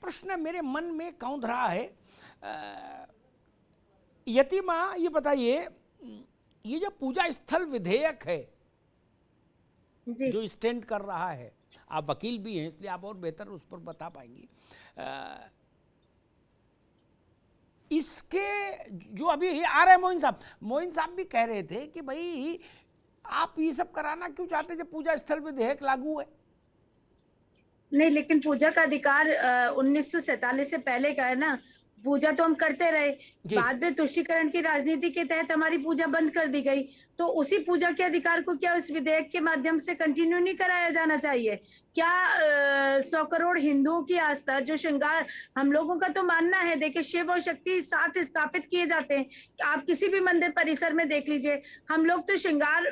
प्रश्न मेरे मन में कौंध रहा है। यति माँ, ये बताइए, ये जो पूजा स्थल विधेयक है जी। जो स्टैंड कर रहा है, आप वकील भी हैं इसलिए आप और बेहतर उस पर बता पाएंगी, इसके जो अभी आ रहे हैं मोइन साहब भी कह रहे थे कि भाई आप ये सब कराना क्यों चाहते जब पूजा स्थल विधेयक लागू है। नहीं, लेकिन पूजा का अधिकार 1947 से पहले का है ना। पूजा तो हम करते रहे, बाद में तुष्टीकरण की राजनीति के तहत हमारी पूजा बंद कर दी गई, तो उसी पूजा के अधिकार को क्या इस विधेयक के माध्यम से कंटिन्यू नहीं कराया जाना चाहिए? क्या 100 करोड़ हिंदुओं की आस्था जो श्रृंगार, हम लोगों का तो मानना है, देखिए शिव और शक्ति साथ स्थापित किए जाते हैं, आप किसी भी मंदिर परिसर में देख लीजिए, हम लोग तो श्रृंगार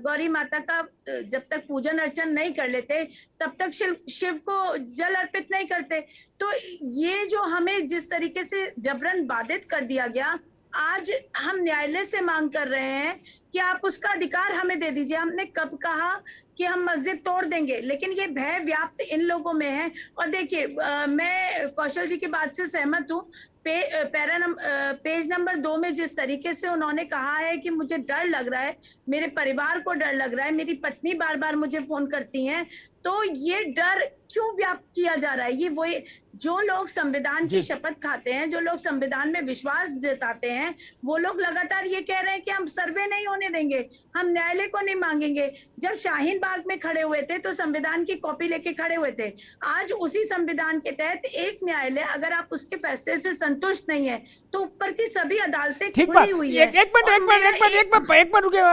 गौरी माता का जब तक पूजन अर्चन नहीं कर लेते तब तक शिव को जल अर्पित नहीं करते। तो ये जो हमें जिस तरीके से जबरन बाधित कर दिया गया, आज हम न्यायालय से मांग कर रहे हैं कि आप उसका अधिकार हमें दे दीजिए। हमने कब कहा कि हम मस्जिद तोड़ देंगे, लेकिन ये भय व्याप्त इन लोगों में है। और देखिए, मैं कौशल जी की बात से सहमत हूँ। पेज नंबर 2 में जिस तरीके से उन्होंने कहा है कि मुझे डर लग रहा है, मेरे परिवार को डर लग रहा है, मेरी पत्नी बार बार मुझे फोन करती हैं, तो ये डर क्यों व्याप्त किया जा रहा है? ये वही जो लोग संविधान की शपथ खाते हैं, जो लोग संविधान में विश्वास जताते हैं, वो लोग लगातार ये कह रहे हैं कि हम सर्वे नहीं होने देंगे, हम न्यायालय को नहीं मांगेंगे। जब शाहीन बाग में खड़े हुए थे तो संविधान की कॉपी लेके खड़े हुए थे। आज उसी संविधान के तहत एक न्यायालय, अगर आप उसके फैसले से संतुष्ट नहीं है तो ऊपर की सभी अदालतें खुली हुई है। एक मिनट रुकिए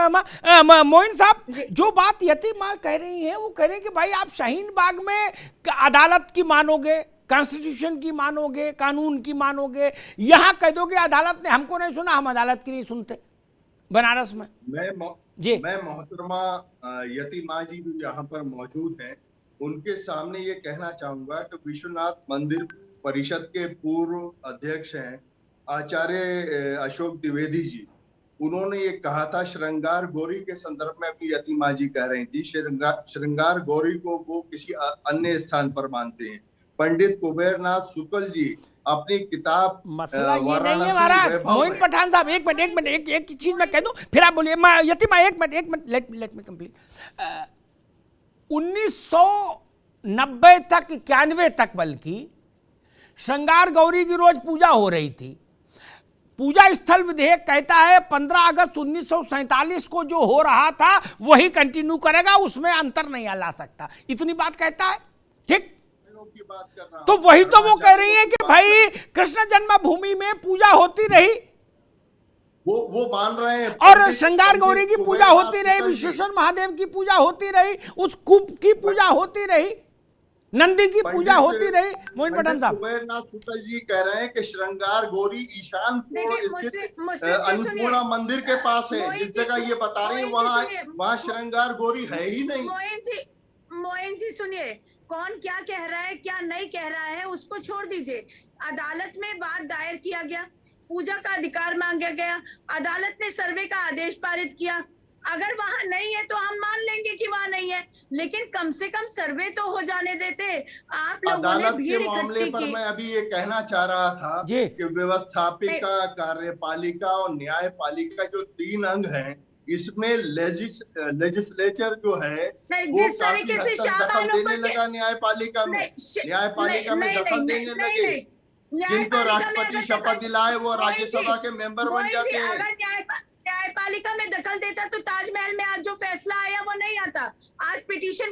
मोइन साहब, जो बात यति माँ कह रही है वो कह रहे हैं कि भाई आप शाहीन बाग में अदालत की मानोगे, कॉन्स्टिट्यूशन की मानोगे, कानून की मानोगे, यहाँ कह दोगे अदालत ने हमको नहीं सुना, हम अदालत की नहीं सुनते। बनारस में मैं मोहतरमा यति माँ जी जो यहाँ पर मौजूद हैं, उनके सामने ये कहना चाहूंगा कि विश्वनाथ मंदिर परिषद के पूर्व अध्यक्ष हैं आचार्य अशोक द्विवेदी जी, उन्होंने ये कहा था श्रृंगार गौरी के संदर्भ में, अभी यति माँ जी कह रही थी श्रृंगार गौरी को वो किसी अन्य स्थान पर मानते हैं। पंडित कुबेरनाथ शुक्ल जी अपनी किताब, मसला ये नहीं है महाराज। मोइन पठान साहब, एक मिनट एक चीज मैं कह दूं, फिर आप बोलिए। यति माँ एक मिनट लेट मी कंप्लीट। 1990 तक, 91 तक बल्कि श्रृंगार गौरी की रोज पूजा हो रही थी। पूजा स्थल विधेयक कहता है 15 अगस्त 1947 को जो हो रहा था वही कंटिन्यू करेगा, उसमें अंतर नहीं ला सकता, इतनी बात कहता है। ठीक, की बात कर रहा तो वही तो वो कह रही है कि भाई कृष्ण जन्मभूमि में पूजा होती रही, वो मान रहे हैं, और श्रृंगार गौरी की पूजा होती रही, विश्वेश्वर महादेव की पूजा होती रही, उस कुंभ की पूजा होती रही, नंदी की पूजा होती रही। मोइन पठान साहब, कुबेरनाथ शुक्ल जी कह रहे हैं कि श्रृंगार गौरी ईशान स्थित अन्नपूर्णा मंदिर के पास है, जिस जगह ये बता रही है वहाँ श्रृंगार गौरी है ही नहीं। मोइन जी सुनिए, कौन क्या कह रहा है क्या नहीं कह रहा है उसको छोड़ दीजिए। अदालत में वाद दायर किया गया, पूजा का अधिकार मांगा गया, अदालत ने सर्वे का आदेश पारित किया। अगर वहां नहीं है तो हम मान लेंगे कि वहां नहीं है, लेकिन कम से कम सर्वे तो हो जाने देते। आप लोगों ने भीड़ इकट्ठी की। मैं अभी ये कहना चाह रहा था कि व्यवस्थापिका, कार्यपालिका और न्यायपालिका जो 3 अंग हैं, इसमें लेजिस्लेचर जो है जिस तरीके से देने लगा न्यायपालिका में दखल देने लगे। जिनको राष्ट्रपति शपथ दिलाए वो राज्यसभा के मेंबर बन जाते हैं। न्यायपालिका में दखल देता तो ताजमहल में आज जो फैसला आया वो नहीं आता, आज पिटीशन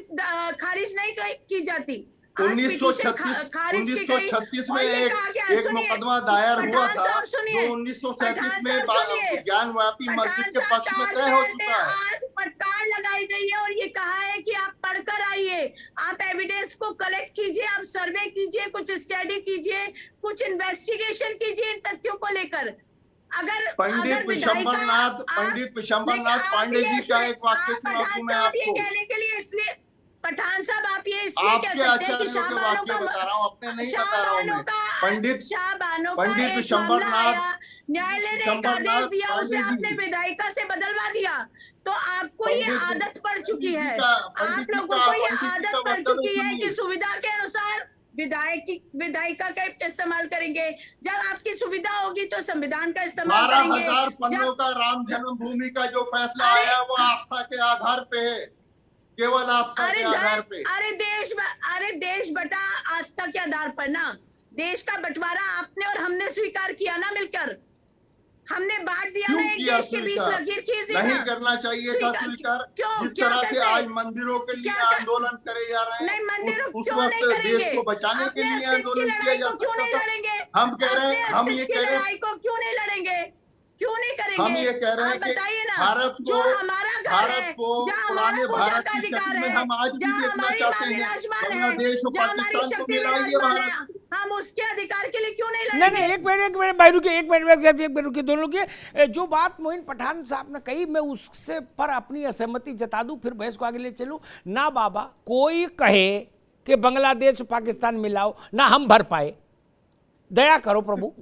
खारिज नहीं की जाती। 1936 में एक मुकदमा दायर हुआ था जो 1937 में ज्ञानव्यापी मस्जिद के पक्ष में तय हो चुका है। आज फटकार लगाई गई है और ये कहा है कि आप पढ़कर आइए, आप एविडेंस को कलेक्ट कीजिए, आप सर्वे कीजिए, कुछ स्टडी कीजिए, कुछ इन्वेस्टिगेशन कीजिए इन तत्यों को लेकर। अगर पंडित विशंबरनाथ पांडे जी का एक वाक्य सुनाऊं मैं आपको कहने के लिए, इसलिए पठान साहब आप ये इसलिए कह सकते हैं कि शाहबानों का पंडित विशंबरनाथ, न्यायालय ने एक आदेश दिया, उसे आपने विधायिका से बदलवा दिया, तो आपको ये आदत पड़ चुकी है, आप लोगों को ये आदत पड़ चुकी है कि सुविधा के अनुसार विधायिका का इस्तेमाल करेंगे, जब आपकी सुविधा होगी तो संविधान का इस्तेमाल करेंगे। 12,000 पन्नों का राम जन्मभूमि का जो फैसला आया वो आस्था के आधार पे है, केवल आस्था के आधार पे। अरे देश बटा आस्था के आधार पर ना, देश का बंटवारा आपने और हमने स्वीकार किया ना मिलकर, हमने बांट दिया ना एक देश के बीच लकीर खींची नहीं करना चाहिए था स्वीकार। जिस तरह से आज मंदिरों के लिए आंदोलन करे जा रहे हैं, उस वक्त देश को बचाने के लिए आंदोलन किया जा सकता था। हम कह रहे हैं, हम ये कह रहे हैं, क्यों नहीं लड़ेंगे, क्यों नहीं करेंगे? हम ये कह रहे हैं कि भारत को पुराने भारत की शक्ल में हम आज भी देखना चाहते हैं। बांग्लादेश और पाकिस्तान को मिला ये भारत, हम उसके अधिकार के लिए क्यों नहीं नहीं लड़ेंगे? नहीं, एक मिनट भाई रुकिए, एक मिनट रुकिए, दोनों रुकिए। जो बात मोइन पठान साहब ने कही मैं उससे पर अपनी असहमति जता दूं, फिर बहस को आगे ले चलूं ना। बाबा कोई कहे कि बांग्लादेश पाकिस्तान मिलाओ ना, हम भर पाए। दया करो प्रभु,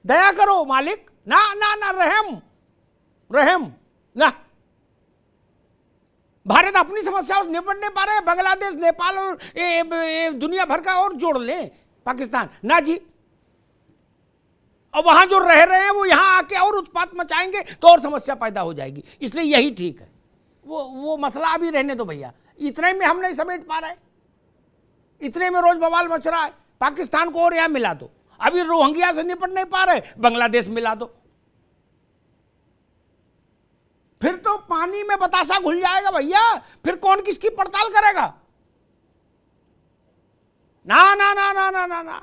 दया करो मालिक, ना ना ना, रहम ना। भारत अपनी समस्याओं से निपट नहीं पा रहे, बांग्लादेश, नेपाल और दुनिया भर का और जोड़ लें पाकिस्तान ना जी। और वहां जो रह रहे हैं वो यहां आके और उत्पात मचाएंगे तो और समस्या पैदा हो जाएगी। इसलिए यही ठीक है, वो मसला अभी रहने दो भैया, इतने में हम नहीं समेट पा रहे, इतने में रोज बवाल मच रहा है। पाकिस्तान को और यहां मिला दो, अभी रोहिंग्या से निपट नहीं पा रहे, बांग्लादेश मिला दो, फिर तो पानी में बतासा घुल जाएगा भैया, फिर कौन किसकी पड़ताल करेगा? ना ना ना ना ना ना ना,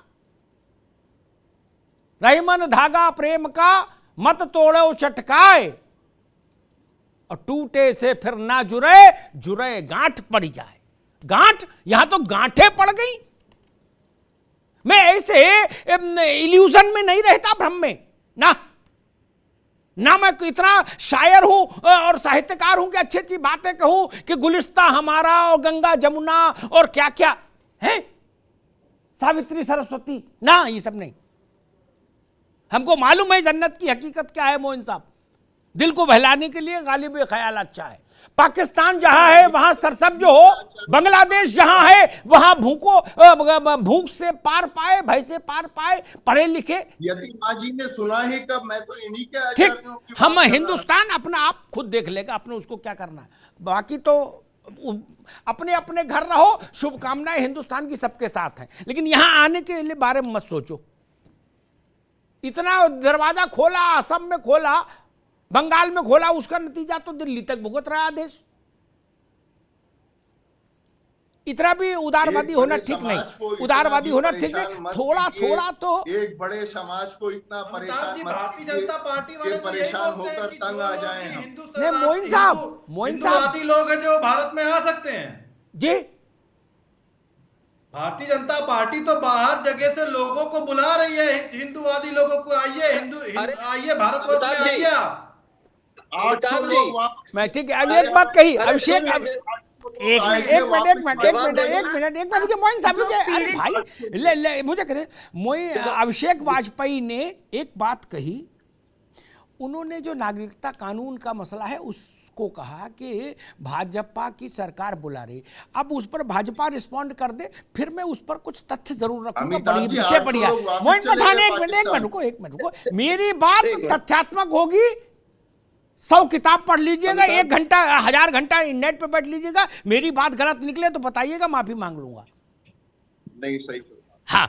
रहीमन धागा प्रेम का मत तोड़ो चटकाए, और टूटे से फिर ना जुरे, जुरे गांठ पड़ जाए। गांठ, यहां तो गांठें पड़ गई। मैं ऐसे इल्यूजन में नहीं रहता, भ्रम में ना। मैं इतना शायर हूं और साहित्यकार हूं कि अच्छी अच्छी बातें कहूं कि गुलिस्ता हमारा और गंगा जमुना और क्या क्या है, सावित्री सरस्वती ना, ये सब नहीं। हमको मालूम है जन्नत की हकीकत क्या है मोइन साहब, दिल को बहलाने के लिए गालिब ख्याल अच्छा है। पाकिस्तान जहां है वहां सरसब्ज हो, बांग्लादेश जहां है वहां भूख से पार पाए, भय से पार पाए, पढ़े लिखे। यति माजी ने सुना ही कब, मैं तो इन्हीं के ठीक, हम हिंदुस्तान अपना आप खुद देख लेगा, अपने उसको क्या करना है, बाकी तो अपने अपने घर रहो। शुभकामनाएं हिंदुस्तान की सबके साथ हैं, लेकिन यहां आने के लिए बारे में मत सोचो। इतना दरवाजा खोला, असम में खोला, बंगाल में खोला, उसका नतीजा तो दिल्ली तक भुगत रहा देश। इतना भी उदारवादी होना ठीक नहीं, उदारवादी होना ठीक नहीं, थोड़ा थोड़ा तो। एक बड़े समाज को इतना परेशान, भारतीय जनता पार्टी वाले परेशान होकर तंग आ जाए हम। नहीं मोइन साहब लोग हैं जो भारत में आ सकते हैं जी। भारतीय जनता पार्टी तो बाहर जगह से लोगों को बुला रही है, हिंदूवादी लोगों को, आइए आइए भारतवर्ष में आइए आप। 800 लोग, मैं ठीक है। अभी एक बात कही अभिषेक, एक मिनट मोइन साहब, अरे भाई ले मुझे करें। अभिषेक वाजपेयी ने एक बात कही, उन्होंने जो नागरिकता कानून का मसला है उसको कहा कि भाजपा की सरकार बुला रही। अब उस पर भाजपा रिस्पॉन्ड कर दे, फिर मैं उस पर कुछ तथ्य जरूर रखूंगा। बड़ी विषय बढ़िया। मोइन पठान एक मिनट रुको, मेरी बात तथ्यात्मक होगी। 100 किताब पढ़ लीजिएगा, 1 घंटा 1000 घंटा नेट पे बैठ लीजिएगा, मेरी बात गलत निकले तो बताइएगा, माफी मांग लूंगा। नहीं सही। हाँ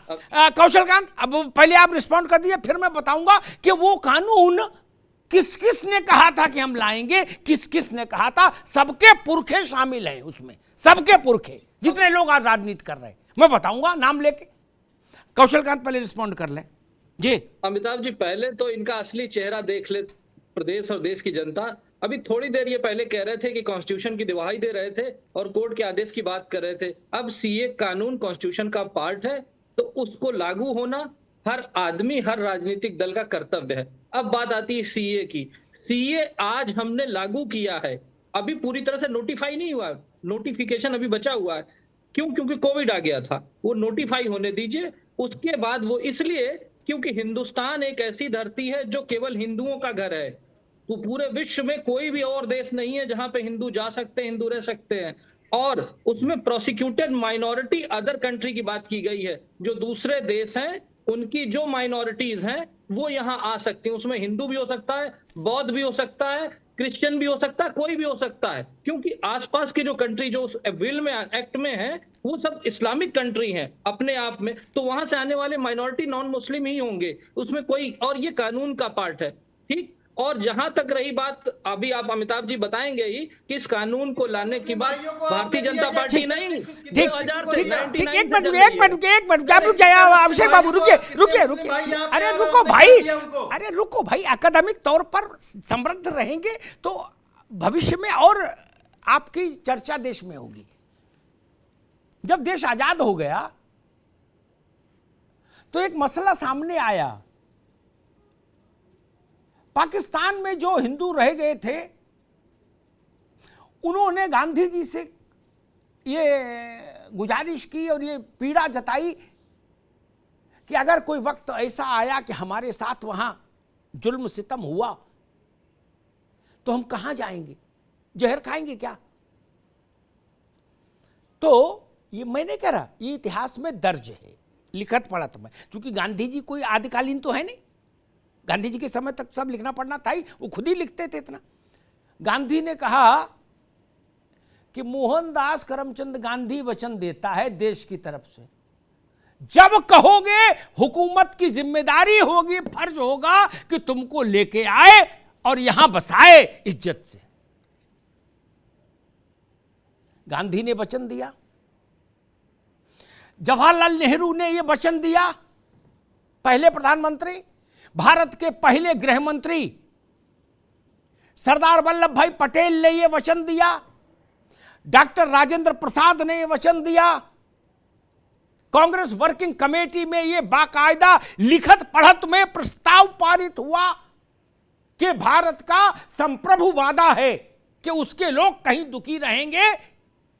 कौशलकांत, अब पहले आप रिस्पॉन्ड कर दीजिए, फिर मैं बताऊंगा कि वो कानून किस किस ने कहा था कि हम लाएंगे, किस किस ने कहा था। सबके पुरखे शामिल हैं उसमें, सबके पुरखे, जितने लोग आज राजनीति कर रहे हैं, मैं बताऊंगा नाम लेके। कौशलकांत पहले रिस्पॉन्ड कर लें जी। अमिताभ जी, पहले तो इनका असली चेहरा देख ले प्रदेश और देश की जनता। अभी थोड़ी देर ये पहले कह रहे थे कि कॉन्स्टिट्यूशन की दिवाही दे रहे थे और कोर्ट के आदेश की बात कर रहे थे। अब सीए कानून कॉन्स्टिट्यूशन का पार्ट है, तो उसको लागू होना हर आदमी, हर राजनीतिक दल का कर्तव्य है। अब बात आती है सीए की। सीए आज हमने लागू किया है, अभी पूरी तरह से नोटिफाई नहीं हुआ, नोटिफिकेशन अभी बचा हुआ है। क्यों? क्योंकि कोविड आ गया था। वो नोटिफाई होने दीजिए, उसके बाद वो इसलिए क्योंकि हिंदुस्तान एक ऐसी धरती है जो केवल हिंदुओं का घर है। तो पूरे विश्व में कोई भी और देश नहीं है जहां पे हिंदू जा सकते हैं, हिंदू रह सकते हैं। और उसमें प्रोसिक्यूटेड माइनॉरिटी अदर कंट्री की बात की गई है। जो दूसरे देश हैं उनकी जो माइनॉरिटीज हैं वो यहाँ आ सकती हैं। उसमें हिंदू भी हो सकता है, बौद्ध भी हो सकता है, क्रिश्चियन भी हो सकता है, कोई भी हो सकता है, क्योंकि आसपास की जो कंट्री जो उस बिल में एक्ट में है वो सब इस्लामिक कंट्री हैं अपने आप में। तो वहां से आने वाले माइनॉरिटी नॉन मुस्लिम ही होंगे, उसमें कोई, और ये कानून का पार्ट है। ठीक। और जहां तक रही बात, अभी आप अमिताभ जी बताएंगे ही कि इस कानून को लाने की बात भारतीय जनता पार्टी नहीं, 2000 से 99 एक मिनट आप रुक जाइए अभिषेक बाबू, रुकिए अरे रुको भाई, एकेडमिक तौर पर समृद्ध रहेंगे तो भविष्य में और आपकी चर्चा देश में होगी। जब देश आजाद हो गया तो एक मसला सामने आया, पाकिस्तान में जो हिंदू रह गए थे उन्होंने गांधी जी से ये गुजारिश की और ये पीड़ा जताई कि अगर कोई वक्त ऐसा आया कि हमारे साथ वहां जुल्म सितम हुआ तो हम कहां जाएंगे, जहर खाएंगे क्या। तो ये मैं नहीं कह रहा, ये इतिहास में दर्ज है, लिखत पढ़ा था मैं, क्योंकि गांधी जी कोई आदिकालीन तो है नहीं, गांधी जी के समय तक सब लिखना पढ़ना था ही, वो खुद ही लिखते थे इतना। गांधी ने कहा कि मोहनदास करमचंद गांधी वचन देता है देश की तरफ से, जब कहोगे हुकूमत की जिम्मेदारी होगी, फर्ज होगा कि तुमको लेके आए और यहां बसाए इज्जत से। गांधी ने वचन दिया, जवाहरलाल नेहरू ने यह वचन दिया, पहले प्रधानमंत्री, भारत के पहले गृह मंत्री सरदार वल्लभ भाई पटेल ने यह वचन दिया, डॉक्टर राजेंद्र प्रसाद ने यह वचन दिया, कांग्रेस वर्किंग कमेटी में यह बाकायदा लिखत पढ़त में प्रस्ताव पारित हुआ कि भारत का संप्रभु वादा है कि उसके लोग कहीं दुखी रहेंगे,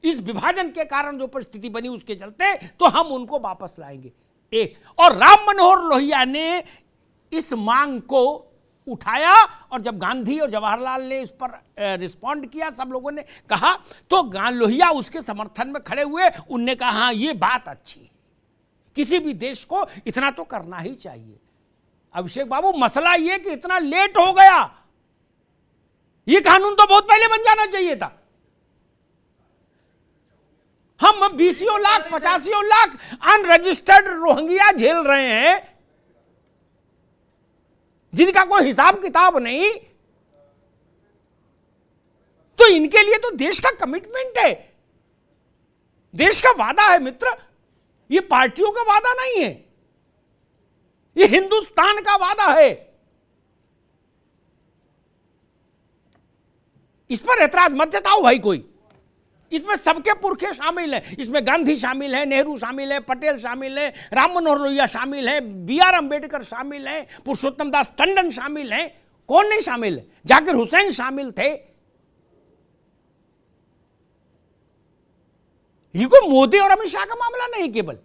इस विभाजन के कारण जो परिस्थिति बनी उसके चलते, तो हम उनको वापस लाएंगे। एक और राम मनोहर लोहिया ने इस मांग को उठाया, और जब गांधी और जवाहरलाल ने इस पर रिस्पॉन्ड किया, सब लोगों ने कहा, तो लोहिया उसके समर्थन में खड़े हुए। उनने कहा हाँ ये बात अच्छी है, किसी भी देश को इतना तो करना ही चाहिए। अभिषेक बाबू, मसला ये कि इतना लेट हो गया, ये कानून तो बहुत पहले बन जाना चाहिए था। हम 20 लाख 50 लाख अनरजिस्टर्ड रोहिंग्या झेल रहे हैं, जिनका कोई हिसाब किताब नहीं, तो इनके लिए तो देश का कमिटमेंट है, देश का वादा है मित्र, ये पार्टियों का वादा नहीं है, ये हिंदुस्तान का वादा है। इस पर ऐतराज मत जताओ भाई कोई, इसमें सबके पुरखे शामिल हैं, इसमें गांधी शामिल है, नेहरू शामिल है, पटेल शामिल है, राम मनोहर लोहिया शामिल है, BR अम्बेडकर शामिल है, पुरुषोत्तम दास टंडन शामिल है, कौन नहीं शामिल है, जाकिर हुसैन शामिल थे। ये कोई मोदी और अमित शाह का मामला नहीं केवल,